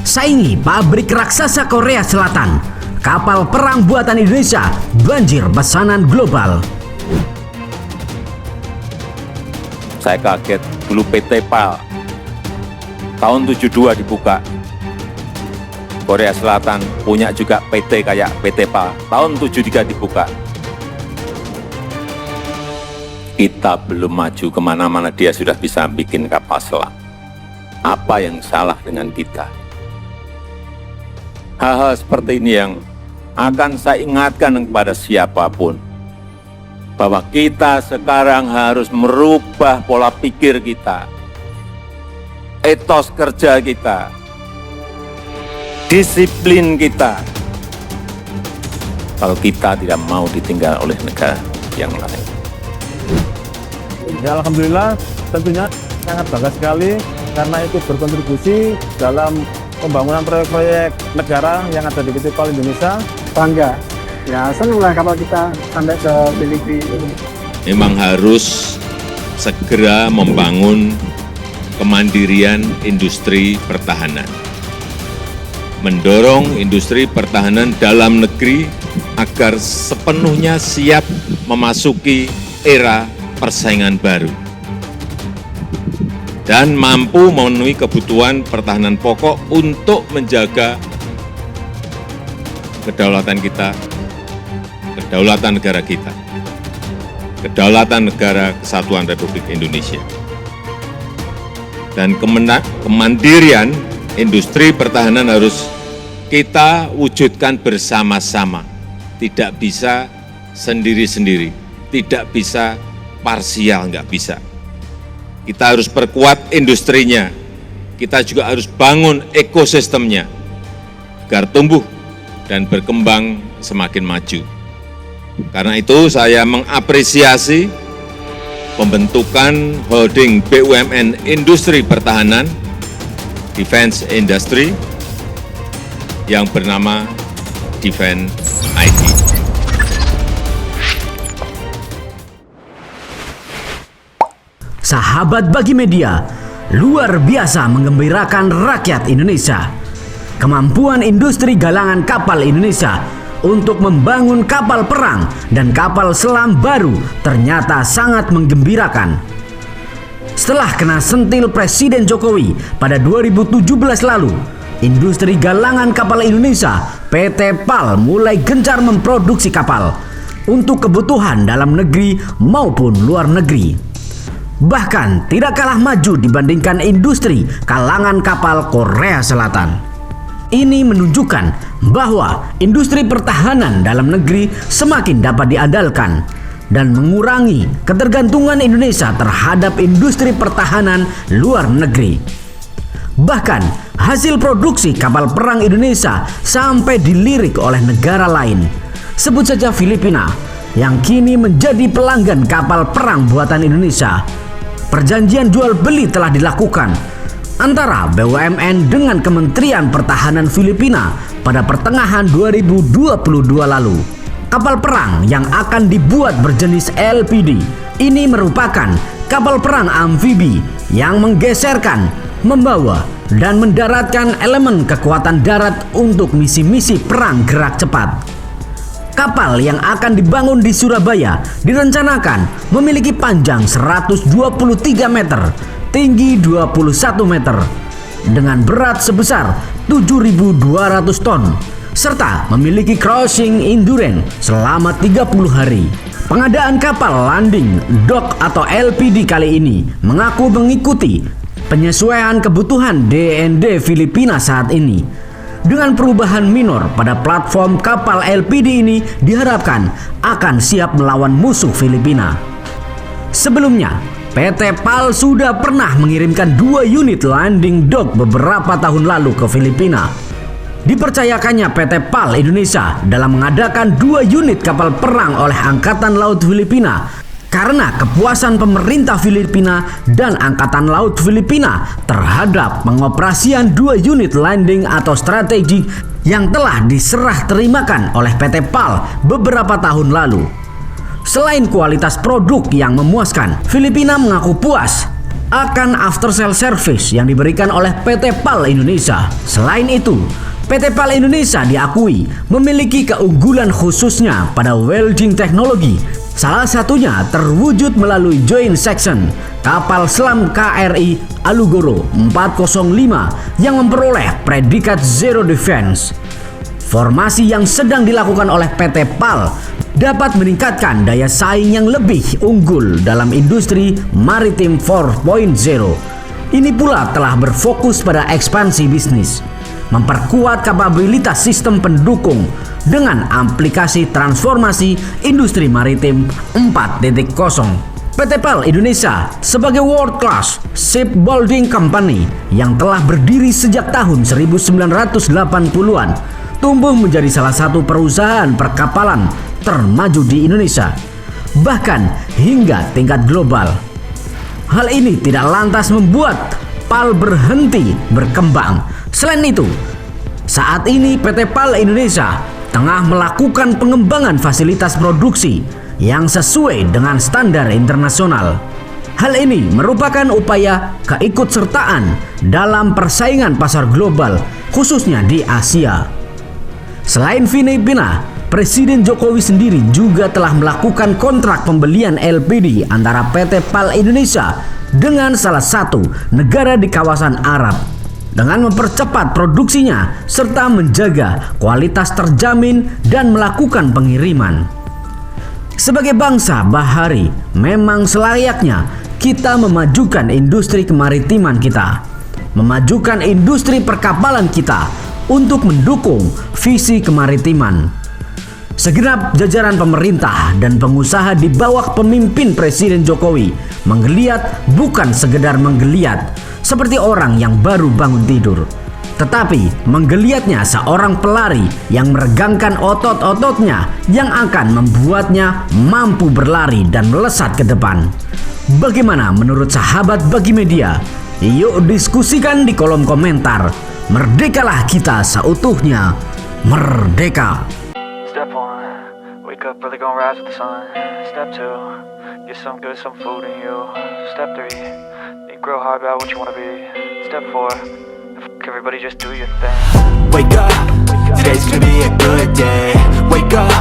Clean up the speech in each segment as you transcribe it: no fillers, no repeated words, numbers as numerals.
saingi pabrik raksasa Korea Selatan. Kapal perang buatan Indonesia banjir pesanan global. Saya kaget, dulu PT PAL tahun 72 dibuka. Korea Selatan punya juga PT kayak PT PAL, tahun 73 dibuka. Kita belum maju kemana-mana, dia sudah bisa bikin kapal selam. Apa yang salah dengan kita? Hal-hal seperti ini yang akan saya ingatkan kepada siapapun, bahwa kita sekarang harus merubah pola pikir kita, etos kerja kita, disiplin kita, kalau kita tidak mau ditinggal oleh negara yang lain. Ya, alhamdulillah tentunya sangat bangga sekali karena ikut berkontribusi dalam pembangunan proyek-proyek negara yang ada di PT PAL Indonesia. Bangga, ya senanglah kapal kita sampai ke Filipina. Memang harus segera membangun kemandirian industri pertahanan. Mendorong industri pertahanan dalam negeri agar sepenuhnya siap memasuki era persaingan baru dan mampu memenuhi kebutuhan pertahanan pokok untuk menjaga kedaulatan kita, kedaulatan negara kita, kedaulatan negara Kesatuan Republik Indonesia. Dan kemandirian industri pertahanan harus kita wujudkan bersama-sama. Tidak bisa sendiri-sendiri, tidak bisa parsial, nggak bisa. Kita harus perkuat industrinya, kita juga harus bangun ekosistemnya agar tumbuh dan berkembang semakin maju. Karena itu saya mengapresiasi pembentukan holding BUMN Industri Pertahanan, Defense Industry, yang bernama Defense IT. Sahabat Bagi Media, luar biasa menggembirakan rakyat Indonesia. Kemampuan industri galangan kapal Indonesia untuk membangun kapal perang dan kapal selam baru ternyata sangat menggembirakan. Setelah kena sentil Presiden Jokowi pada 2017 lalu, industri galangan kapal Indonesia, PT PAL, mulai gencar memproduksi kapal untuk kebutuhan dalam negeri maupun luar negeri. Bahkan tidak kalah maju dibandingkan industri kalangan kapal Korea Selatan. Ini menunjukkan bahwa industri pertahanan dalam negeri semakin dapat diandalkan dan mengurangi ketergantungan Indonesia terhadap industri pertahanan luar negeri. Bahkan hasil produksi kapal perang Indonesia sampai dilirik oleh negara lain. Sebut saja Filipina yang kini menjadi pelanggan kapal perang buatan Indonesia. Perjanjian jual beli telah dilakukan antara BUMN dengan Kementerian Pertahanan Filipina pada pertengahan 2022 lalu. Kapal perang yang akan dibuat berjenis LPD ini merupakan kapal perang amfibi yang menggeserkan, membawa, dan mendaratkan elemen kekuatan darat untuk misi-misi perang gerak cepat. Kapal yang akan dibangun di Surabaya direncanakan memiliki panjang 123 meter, tinggi 21 meter, dengan berat sebesar 7.200 ton, serta memiliki cruising endurance selama 30 hari. Pengadaan kapal landing dock atau LPD kali ini mengaku mengikuti penyesuaian kebutuhan DND Filipina saat ini. Dengan perubahan minor pada platform kapal LPD ini diharapkan akan siap melawan musuh Filipina. Sebelumnya, PT PAL sudah pernah mengirimkan 2 unit landing dock beberapa tahun lalu ke Filipina. Dipercayakannya PT PAL Indonesia dalam mengadakan 2 unit kapal perang oleh Angkatan Laut Filipina karena kepuasan pemerintah Filipina dan Angkatan Laut Filipina terhadap pengoperasian 2 unit landing atau strategi yang telah diserah terimakan oleh PT PAL beberapa tahun lalu. Selain kualitas produk yang memuaskan, Filipina mengaku puas akan after sale service yang diberikan oleh PT PAL Indonesia. Selain itu, PT PAL Indonesia diakui memiliki keunggulan khususnya pada welding teknologi. Salah satunya terwujud melalui joint section kapal selam KRI Alugoro 405 yang memperoleh predikat Zero Defense. Formasi yang sedang dilakukan oleh PT PAL dapat meningkatkan daya saing yang lebih unggul dalam industri maritim 4.0. Ini pula telah berfokus pada ekspansi bisnis, memperkuat kapabilitas sistem pendukung dengan aplikasi transformasi industri maritim 4.0. PT PAL Indonesia sebagai world class shipbuilding company yang telah berdiri sejak tahun 1980-an tumbuh menjadi salah satu perusahaan perkapalan termaju di Indonesia, bahkan hingga tingkat global. Hal ini tidak lantas membuat PAL berhenti berkembang. Selain itu, saat ini PT PAL Indonesia tengah melakukan pengembangan fasilitas produksi yang sesuai dengan standar internasional. Hal ini merupakan upaya keikutsertaan dalam persaingan pasar global, khususnya di Asia. Selain Filipina, Presiden Jokowi sendiri juga telah melakukan kontrak pembelian LPD antara PT PAL Indonesia dengan salah satu negara di kawasan Arab dengan mempercepat produksinya serta menjaga kualitas terjamin dan melakukan pengiriman. Sebagai bangsa bahari, memang selayaknya kita memajukan industri kemaritiman kita, memajukan industri perkapalan kita untuk mendukung visi kemaritiman. Segenap jajaran pemerintah dan pengusaha di bawah pemimpin Presiden Jokowi menggeliat bukan sekedar menggeliat seperti orang yang baru bangun tidur, tetapi menggeliatnya seorang pelari yang meregangkan otot-ototnya yang akan membuatnya mampu berlari dan melesat ke depan. Bagaimana menurut sahabat Bagi Media? Yuk diskusikan di kolom komentar. Merdekalah kita seutuhnya. Merdeka. Step 1, wake up early, gonna rise with the sun. Step 2, get some good, some food in you. Step 3, think real hard about what you wanna be. Step 4, everybody just do your thing. Wake up, today's gonna be a good day. Wake up,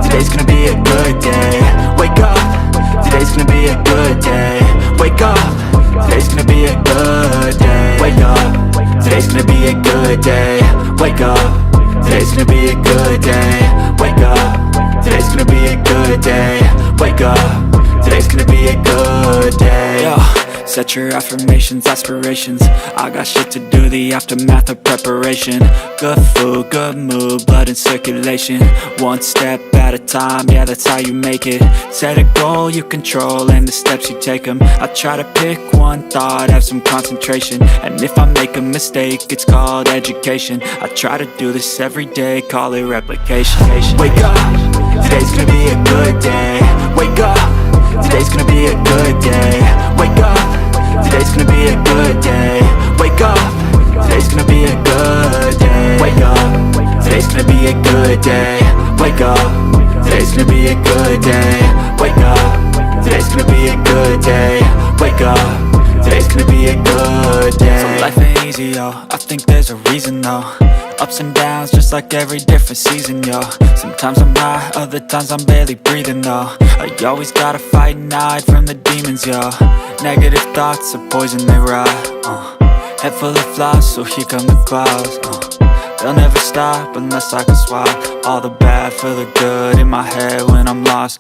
today's gonna be a good day. Wake up, today's gonna be a good day. Wake up, today's gonna be a good day. Wake up, today's gonna be a good day. Wake up, today's gonna be a good day. Wake up, today's gonna be a good day. Wake up, today's gonna be a good day. Yo, set your affirmations, aspirations. I got shit to do, the aftermath of preparation. Good food, good mood, blood in circulation. One step at a time, yeah, that's how you make it. Set a goal you control and the steps you take them. I try to pick one thought, have some concentration. And if I make a mistake, it's called education. I try to do this every day, call it replication. Wake up, today's gonna be a good day. Wake up, today's gonna be a good day. Wake up, today's gonna be a good day. Wake up, today's gonna be a good day. Wake up, today's gonna be a good day. Wake up, today's gonna be a good day. Wake up, today's gonna be a good day. Wake up, today's gonna be a good day. So life ain't easy, yo, I think there's a reason though. Ups and downs, just like every different season, yo. Sometimes I'm high, other times I'm barely breathing, though. I always gotta fight and hide from the demons, yo. Negative thoughts are poison, they rot. Head full of flies, so here come the clouds. They'll never stop unless I can swap all the bad for the good in my head when I'm lost.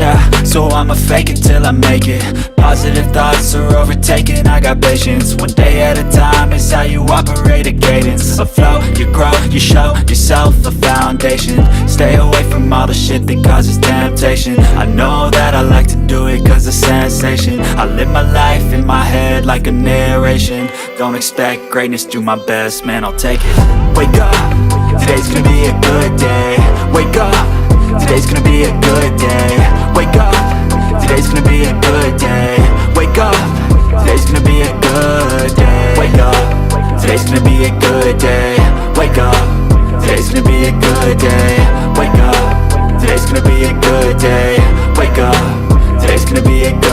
Yeah, so I'ma fake it till I make it. Positive thoughts are overtaken, I got patience. One day at a time is how you operate a cadence. A flow, you grow, you show yourself a foundation. Stay away from all the shit that causes temptation. I know that I like to do it cause it's sensation. I live my life in my head like a narration. Don't expect greatness, do my best, man, I'll take it. Wake up, today's gonna be a good day. Wake up, today's gonna be a good day. Wake up, today's gonna be a good day. Wake up, today's gonna be a good day. Wake up, today's gonna be a good day. Wake up, today's gonna be a good day. Wake up, today's gonna be a good day. Wake up, today's gonna be a good day.